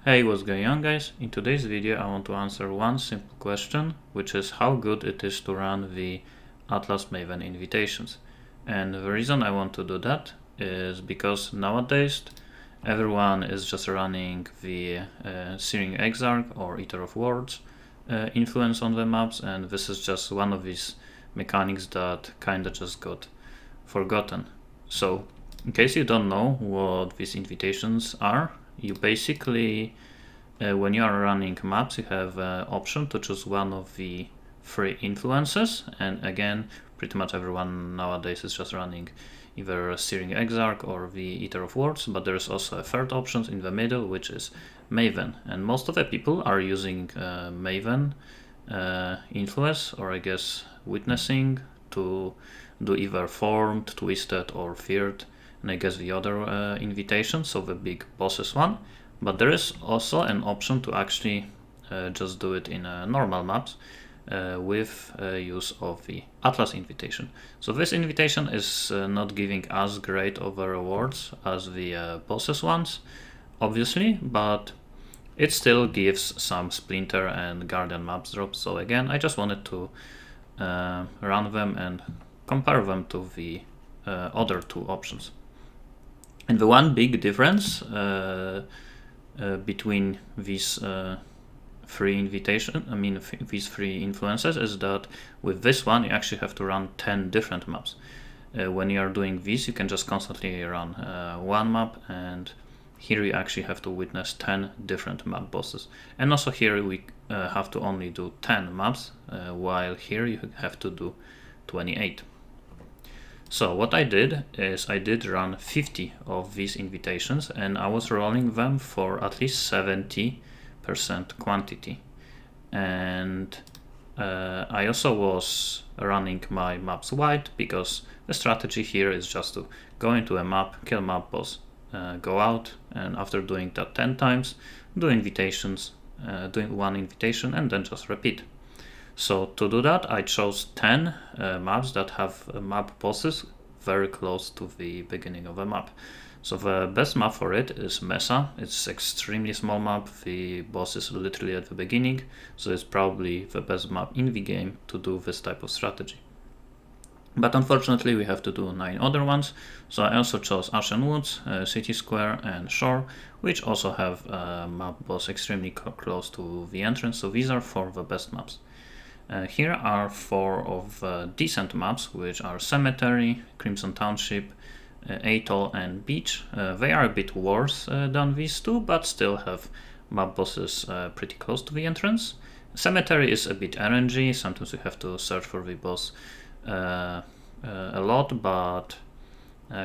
Hey, what's going on, guys? In today's video I want to answer one simple question, which is how good it is to run the Atlas Maven invitations. And the reason I want to do that is because nowadays everyone is just running the Searing Exarch or Eater of Worlds influence on the maps, and this is just one of these mechanics that kinda just got forgotten. So in case you don't know what these invitations are, you basically, when you are running maps, you have option to choose one of the three influences, and again, pretty much everyone nowadays is just running either Searing Exarch or the Eater of Worlds, but there is also a third option in the middle, which is Maven, and most of the people are using Maven influence, or I guess witnessing, to do either Formed, Twisted, or Feared, and I guess the other invitation, so the big bosses one. But there is also an option to actually just do it in normal maps with use of the Atlas invitation. So this invitation is not giving as great of a rewards as the bosses ones, obviously, but it still gives some Splinter and Guardian maps drops. So again, I just wanted to run them and compare them to the other two options. And the one big difference between these these three influences is that with this one you actually have to run 10 different maps. When you are doing this, you can just constantly run one map, and here you actually have to witness 10 different map bosses. And also here we have to only do 10 maps, while here you have to do 28. So what I did is I did run 50 of these invitations, and I was rolling them for at least 70% quantity. And I also was running my maps wide, because the strategy here is just to go into a map, kill map boss, go out, and after doing that 10 times, do invitations, doing one invitation, and then just repeat. So to do that, I chose 10 maps that have map bosses very close to the beginning of a map. So the best map for it is Mesa. It's extremely small map. The boss is literally at the beginning, so it's probably the best map in the game to do this type of strategy. But unfortunately we have to do 9 other ones, so I also chose Ashen Woods, City Square, and Shore, which also have map boss extremely close to the entrance, so these are 4 of the best maps. Here are 4 of decent maps, which are Cemetery, Crimson Township, Atoll, and Beach. They are a bit worse than these two, but still have map bosses pretty close to the entrance. Cemetery is a bit RNG, sometimes you have to search for the boss a lot, but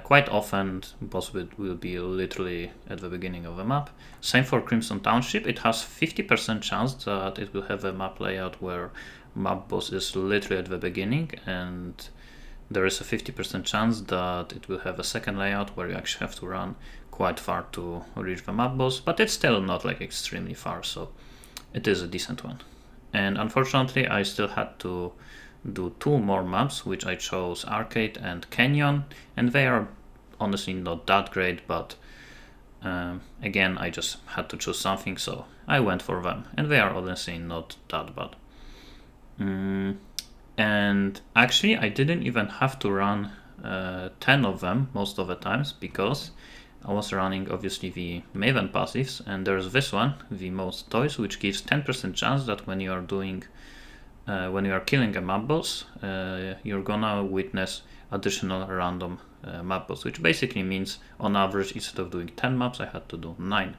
quite often boss will be literally at the beginning of a map. Same for Crimson Township. It has 50% chance that it will have a map layout where map boss is literally at the beginning, and there is a 50% chance that it will have a second layout where you actually have to run quite far to reach the map boss, but it's still not like extremely far, so it is a decent one. And unfortunately I still had to do 2 more maps, which I chose Arcade and Canyon, and they are honestly not that great, but again, I just had to choose something, so I went for them, and they are honestly not that bad. And actually I didn't even have to run 10 of them most of the times, because I was running obviously the Maven passives, and there's this one, the Most Toys, which gives 10% chance that when you are doing when you are killing a map boss, you're gonna witness additional random map boss, which basically means on average instead of doing 10 maps I had to do 9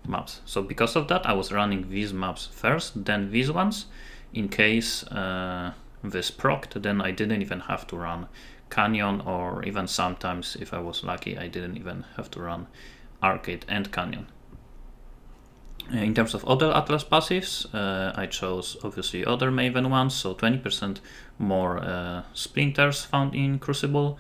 maps. So because of that I was running these maps first, then these ones, in case this procced, then I didn't even have to run Canyon, or even sometimes if I was lucky I didn't even have to run Arcade and Canyon. In terms of other Atlas passives, I chose obviously other Maven ones, so 20% more splinters found in Crucible.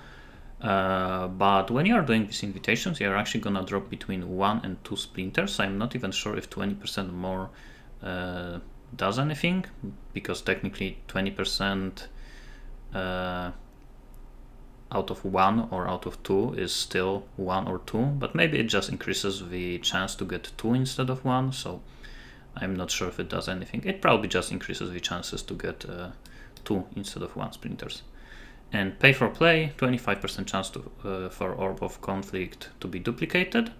But when you are doing these invitations, you are actually gonna drop between 1 and 2 splinters. I'm not even sure if 20% more does anything, because technically 20% out of 1 or out of 2 is still 1 or 2, but maybe it just increases the chance to get 2 instead of 1, so I'm not sure if it does anything. It probably just increases the chances to get 2 instead of 1 splinters. And pay for play, 25% chance for Orb of Conflict to be duplicated.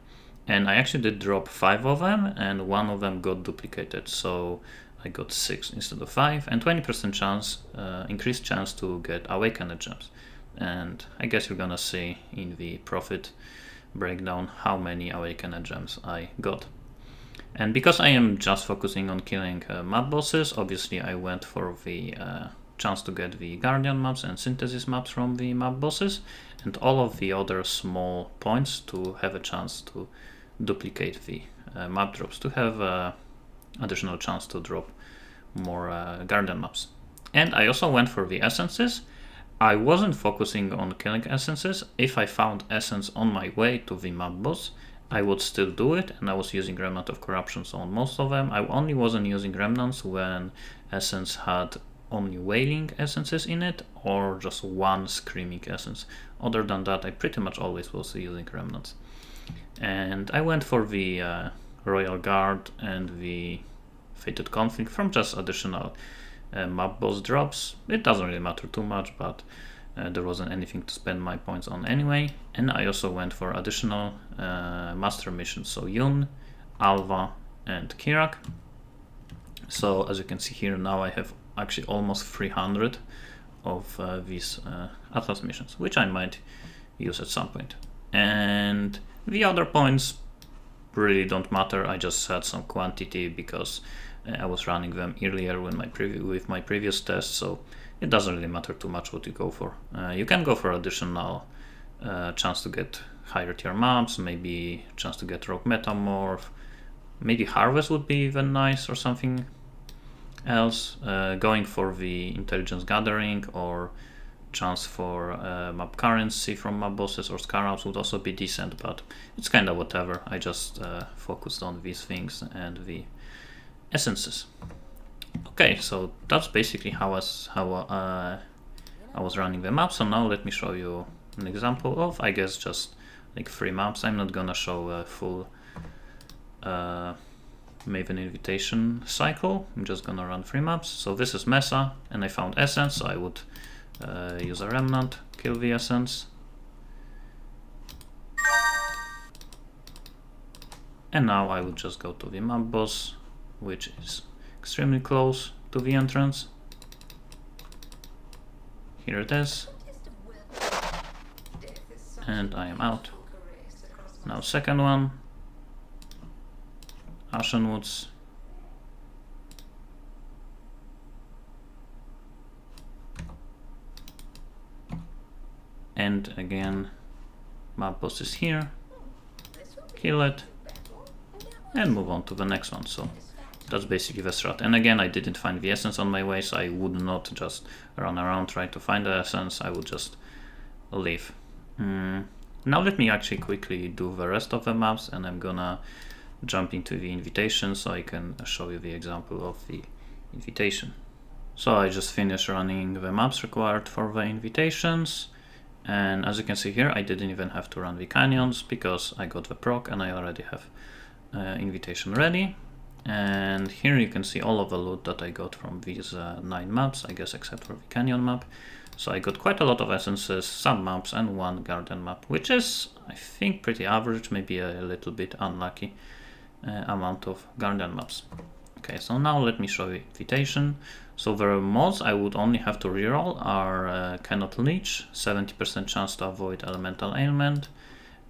And I actually did drop 5 of them, and 1 of them got duplicated, so I got 6 instead of 5, and 20% chance, increased chance to get Awakened Gems. And I guess you're gonna see in the profit breakdown how many Awakened Gems I got. And because I am just focusing on killing map bosses, obviously I went for the chance to get the Guardian maps and Synthesis maps from the map bosses, and all of the other small points to have a chance to duplicate the map drops, to have additional chance to drop more Guardian maps. And I also went for the essences. I wasn't focusing on killing essences. If I found essence on my way to the map boss, I would still do it, and I was using Remnant of Corruptions on most of them. I only wasn't using Remnants when essence had only Wailing essences in it, or just one Screaming essence. Other than that, I pretty much always was using Remnants. And I went for the Royal Guard and the Fated Conflict from just additional map boss drops. It doesn't really matter too much, but there wasn't anything to spend my points on anyway. And I also went for additional master missions, so Yun, Alva, and Kirak. So as you can see here, now I have actually almost 300 of these Atlas missions, which I might use at some point. And the other points really don't matter. I just had some quantity because I was running them earlier with my previous test, so it doesn't really matter too much what you go for. You can go for additional chance to get higher tier maps, maybe chance to get Rogue Metamorph, maybe Harvest would be even nice or something else. Going for the Intelligence Gathering or chance for map currency from map bosses or Scarabs would also be decent, but it's kind of whatever. I just focused on these things and the essences. Okay, so that's basically how I was running the map. So now let me show you an example of, I guess, just like 3 maps. I'm not gonna show a full Maven invitation cycle. I'm just gonna run 3 maps. So this is Mesa, and I found Essence, so I would use a Remnant, kill the Essence. And now I would just go to the map boss, which is extremely close to the entrance. Here it is. And I am out. Now second one, Ashenwoods. And again, map boss is here. Kill it. And move on to the next one. So that's basically the strat. And again, I didn't find the essence on my way, so I would not just run around trying to find the essence. I would just leave. Now let me actually quickly do the rest of the maps, and I'm gonna jump into the invitation so I can show you the example of the invitation. So I just finished running the maps required for the invitations, and as you can see here, I didn't even have to run the canyons because I got the proc and I already have invitation ready. And here you can see all of the loot that I got from these 9 maps, I guess, except for the canyon map. So I got quite a lot of essences, some maps, and 1 garden map, which is, I think, pretty average, maybe a little bit unlucky amount of garden maps. Okay, so now let me show you invitation. So the mods I would only have to reroll are Cannot Leech, 70% chance to avoid elemental ailment,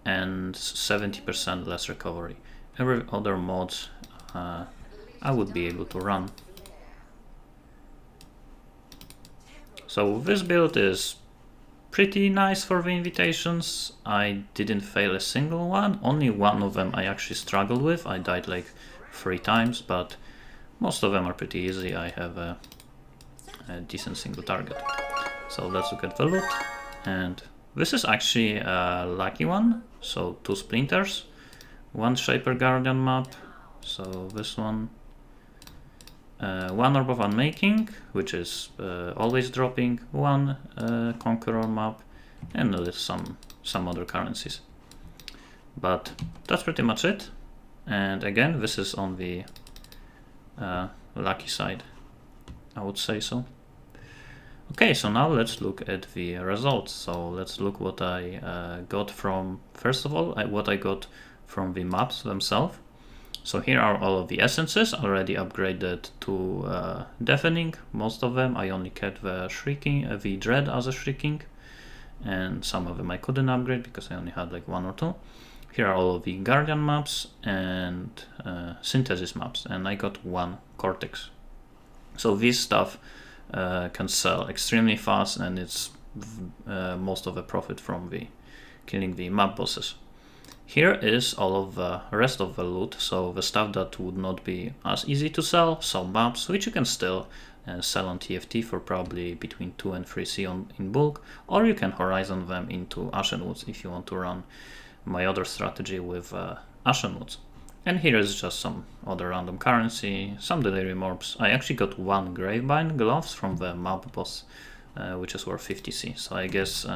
and 70% less recovery. Every other mods I would be able to run. So this build is pretty nice for the invitations. I didn't fail a single one. Only one of them I actually struggled with. I died like 3 times, but most of them are pretty easy. I have a decent single target. So let's look at the loot. And this is actually a lucky one. So 2 splinters, 1 Shaper Guardian map. So this one. 1 Orb of Unmaking, which is always dropping, 1 Conqueror map, and some other currencies. But that's pretty much it. And again, this is on the lucky side, I would say so. Okay, so now let's look at the results. So let's look what I got from, first of all, what I got from the maps themselves. So here are all of the essences already upgraded to deafening. Most of them I only kept the shrieking, the dread as a shrieking, and some of them I couldn't upgrade because I only had like 1 or 2. Here are all of the guardian maps and synthesis maps, and I got 1 cortex. So this stuff can sell extremely fast, and it's most of the profit from the killing the map bosses. Here is all of the rest of the loot, so the stuff that would not be as easy to sell, some maps which you can still sell on TFT for probably between 2 and 3C in bulk, or you can horizon them into Ashen Woods if you want to run my other strategy with Ashen Woods. And here is just some other random currency, some delirium orbs. I actually got 1 Gravebind gloves from the map boss, which is worth 50C. So I guess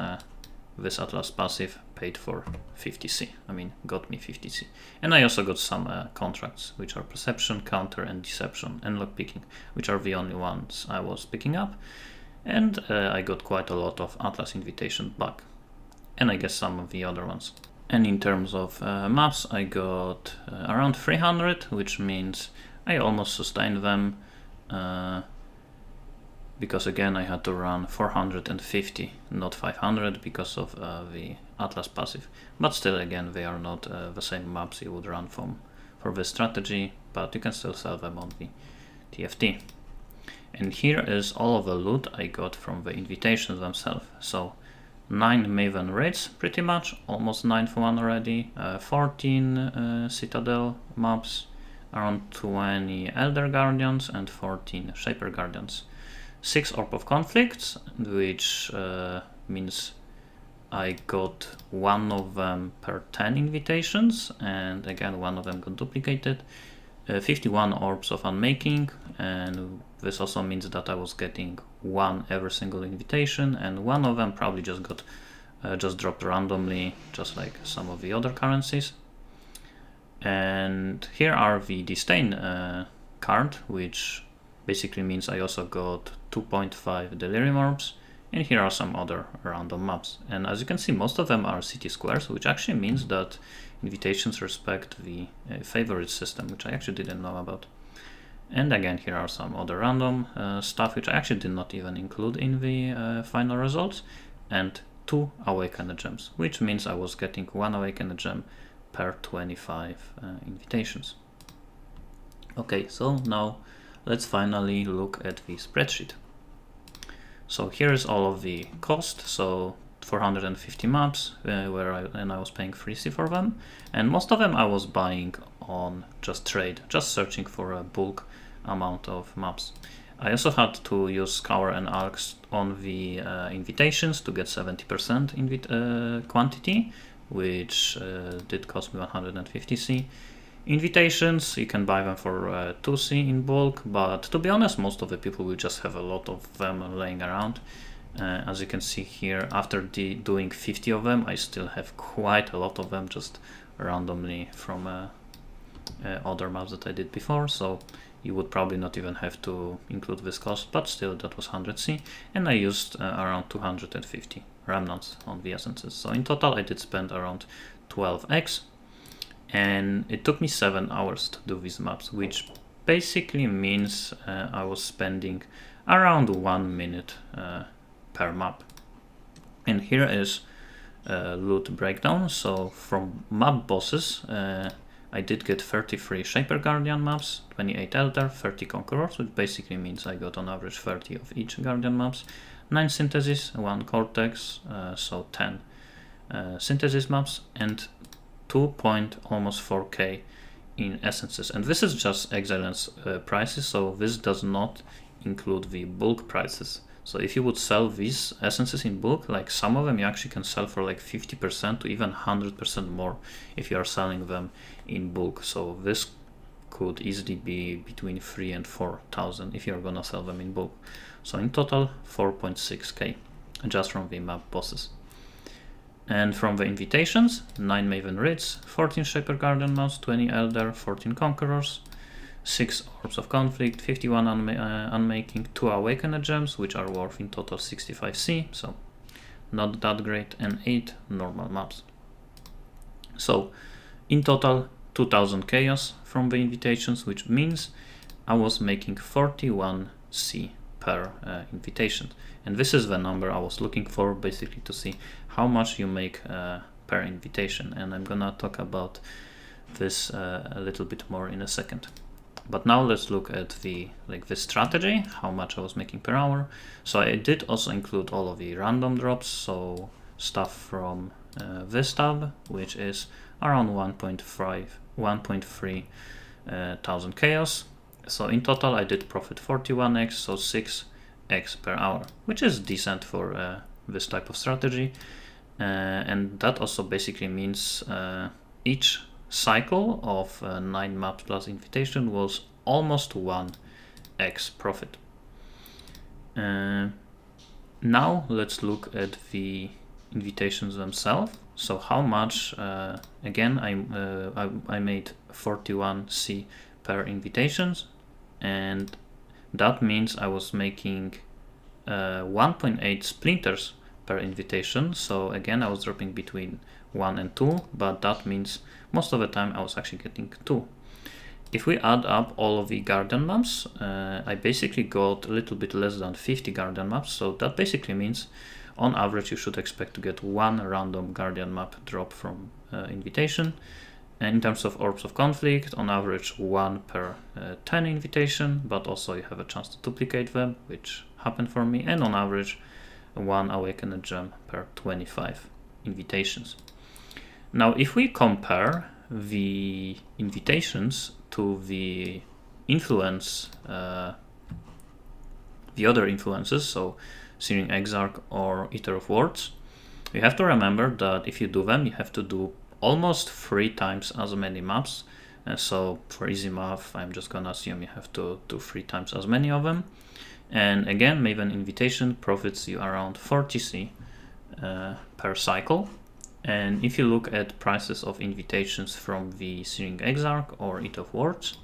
this Atlas passive paid for 50C. I mean, got me 50C. And I also got some contracts, which are perception, counter, and deception, and lockpicking, which are the only ones I was picking up. And I got quite a lot of Atlas invitation back, and I guess some of the other ones. And in terms of maps, I got around 300, which means I almost sustained them, because again I had to run 450, not 500, because of the Atlas passive. But still, again, they are not the same maps you would run for this strategy, but you can still sell them on the TFT. And here is all of the loot I got from the invitations themselves. So 9 Maven raids, pretty much, almost 9 for 1 already, 14 Citadel maps, around 20 Elder Guardians and 14 Shaper Guardians, 6 Orb of Conflicts, which means I got 1 of them per 10 invitations, and again 1 of them got duplicated, 51 Orbs of Unmaking, and this also means that I was getting 1 every single invitation, and 1 of them probably just got just dropped randomly, just like some of the other currencies. And here are the Disdain card, which basically means I also got 2.5 Delirium Orbs, and here are some other random maps. And as you can see, most of them are city squares, which actually means that invitations respect the favorite system, which I actually didn't know about. And again, here are some other random stuff, which I actually did not even include in the final results, and 2 Awakened Gems, which means I was getting 1 Awakened Gem per 25 invitations. Okay, so now let's finally look at the spreadsheet. So here is all of the cost, so 450 maps, where I was paying 3C for them, and most of them I was buying on just trade, just searching for a bulk amount of maps. I also had to use Scour and Arcs on the invitations to get 70% quantity, which did cost me 150C. Invitations, you can buy them for 2C in bulk, but to be honest, most of the people will just have a lot of them laying around. As you can see here, after doing 50 of them, I still have quite a lot of them just randomly from other maps that I did before, so you would probably not even have to include this cost, but still that was 100C, and I used around 250 remnants on the essences. So in total I did spend around 12x, and it took me 7 hours to do these maps, which basically means I was spending around 1 minute per map. And here is loot breakdown. So from map bosses, I did get 33 Shaper Guardian maps, 28 Elder, 30 Conquerors, which basically means I got on average 30 of each Guardian maps, 9 Synthesis, 1 Cortex, so 10 Synthesis maps, and almost 4k in essences. And this is just Excellence prices, so this does not include the bulk prices. So if you would sell these essences in bulk, like some of them you actually can sell for like 50% to even 100% more if you are selling them in bulk. So this could easily be between 3,000 and 4,000 if you're gonna sell them in bulk. So in total 4.6k just from the map bosses. And from the invitations, 9 Maven Rits, 14 Shaper Guardian Maps, 20 Elder, 14 Conquerors, 6 Orbs of Conflict, 51 Unmaking, 2 Awakened Gems, which are worth in total 65C, so not that great, and 8 normal maps. So in total 2000 chaos from the invitations, which means I was making 41C per invitation. And this is the number I was looking for, basically to see how much you make per invitation. And I'm gonna talk about this a little bit more in a second. But now let's look at the strategy, how much I was making per hour. So I did also include all of the random drops, so stuff from this tab, which is around 1.3 thousand chaos. So in total I did profit 41x, so 6x per hour, which is decent for this type of strategy. And that also basically means each cycle of 9 maps plus invitation was almost 1x profit. Now let's look at the invitations themselves. So how much, again, I made 41C per invitations, and that means I was making 1.8 splinters per invitation. So again, I was dropping between 1 and 2, but that means most of the time I was actually getting 2. If we add up all of the Guardian maps, I basically got a little bit less than 50 Guardian maps, so that basically means on average you should expect to get 1 random Guardian map drop from invitation. And in terms of Orbs of Conflict, on average 1 per 10 invitation, but also you have a chance to duplicate them, which happened for me, and on average 1 Awakened Gem per 25 invitations. Now if we compare the invitations to the influence, the other influences, so Searing Exarch or Eater of Words, you have to remember that if you do them, you have to do almost 3 times as many maps. So for easy math, I'm just gonna assume you have to do 3 times as many of them. And again, Maven Invitation profits you around 40C per cycle. And if you look at prices of invitations from the Searing Exarch or Eater of Words,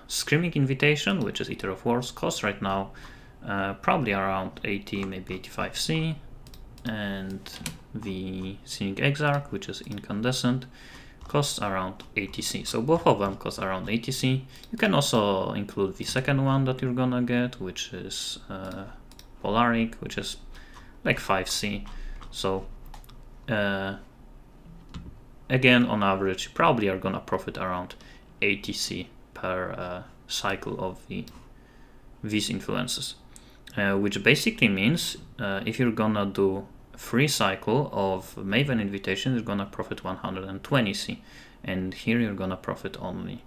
Screaming Invitation, which is Eater of Words, costs right now probably around 80, maybe 85C, and the Searing Exarch, which is Incandescent, costs around 80C. So both of them cost around 80C. You can also include the second one that you're gonna get, which is Polaric, which is like 5C. So again, on average, you probably are gonna profit around 80C per cycle of these influences, which basically means if you're gonna do 3 cycle of Maven Invitation, you're gonna profit 120C, and here you're gonna profit only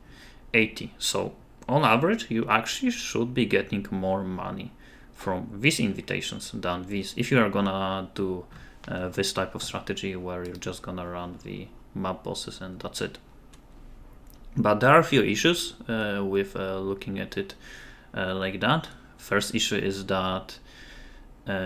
80. So on average, you actually should be getting more money from these invitations than these, if you are gonna do this type of strategy where you're just gonna run the map bosses and that's it. But there are a few issues with looking at it like that. First issue is that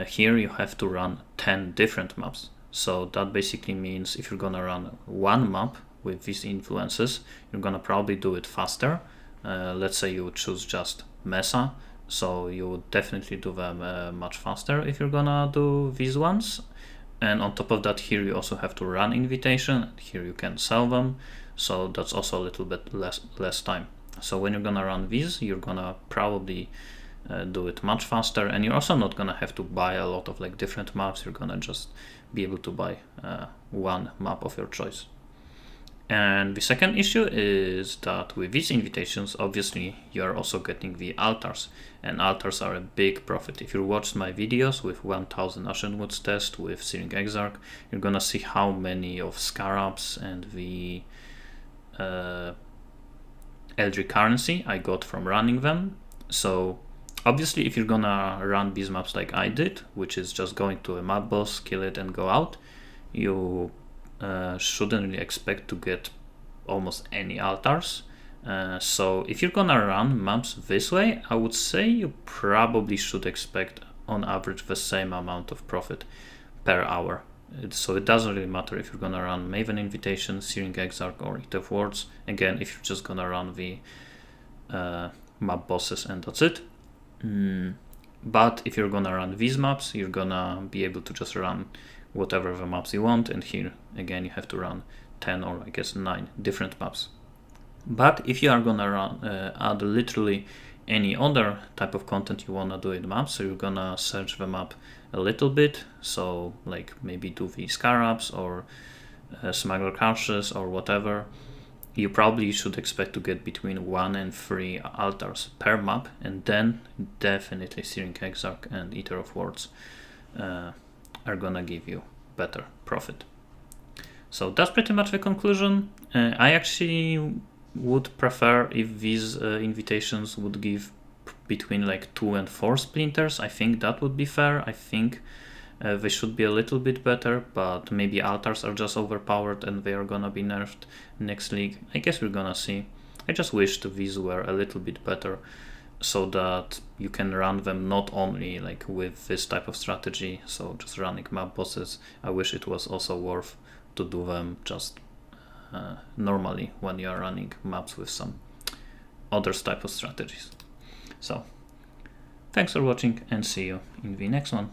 here you have to run 10 different maps. So that basically means if you're gonna run 1 map with these influences, you're gonna probably do it faster. Let's say you would choose just Mesa, so you would definitely do them much faster if you're gonna do these ones. And on top of that, here you also have to run invitation, here you can sell them, so that's also a little bit less time. So when you're gonna run these, you're gonna probably do it much faster, and you're also not gonna have to buy a lot of like different maps. You're gonna just be able to buy 1 map of your choice. And the second issue is that with these invitations, obviously you're also getting the altars, and altars are a big profit. If you watched my videos with 1000 Ashenwoods test with Searing Exarch, you're gonna see how many of Scarabs and the Eldritch currency I got from running them. So obviously if you're gonna run these maps like I did, which is just going to a map boss, kill it and go out, you shouldn't really expect to get almost any altars. So if you're gonna run maps this way, I would say you probably should expect on average the same amount of profit per hour So it doesn't really matter if you're gonna run Maven Invitation, Searing Exarch, or Eater of Words. Again, if you're just gonna run the map bosses and that's it. But if you're gonna run these maps, you're gonna be able to just run whatever the maps you want, and here again you have to run 10 or I guess 9 different maps. But if you are gonna run add literally any other type of content you wanna do in maps, so you're gonna search the map a little bit, so like maybe do the scarabs or smuggler caches or whatever, you probably should expect to get between 1 and 3 altars per map, and then definitely Searing Exarch and Eater of Words are gonna give you better profit. So that's pretty much the conclusion. I actually would prefer if these invitations would give between like 2 and 4 splinters. I think that would be fair. I think they should be a little bit better, but maybe altars are just overpowered and they are gonna be nerfed next league. I guess we're gonna see. I just wish these were a little bit better, so that you can run them not only like with this type of strategy, so just running map bosses. I wish it was also worth to do them just normally when you are running maps with some other type of strategies. So thanks for watching and see you in the next one.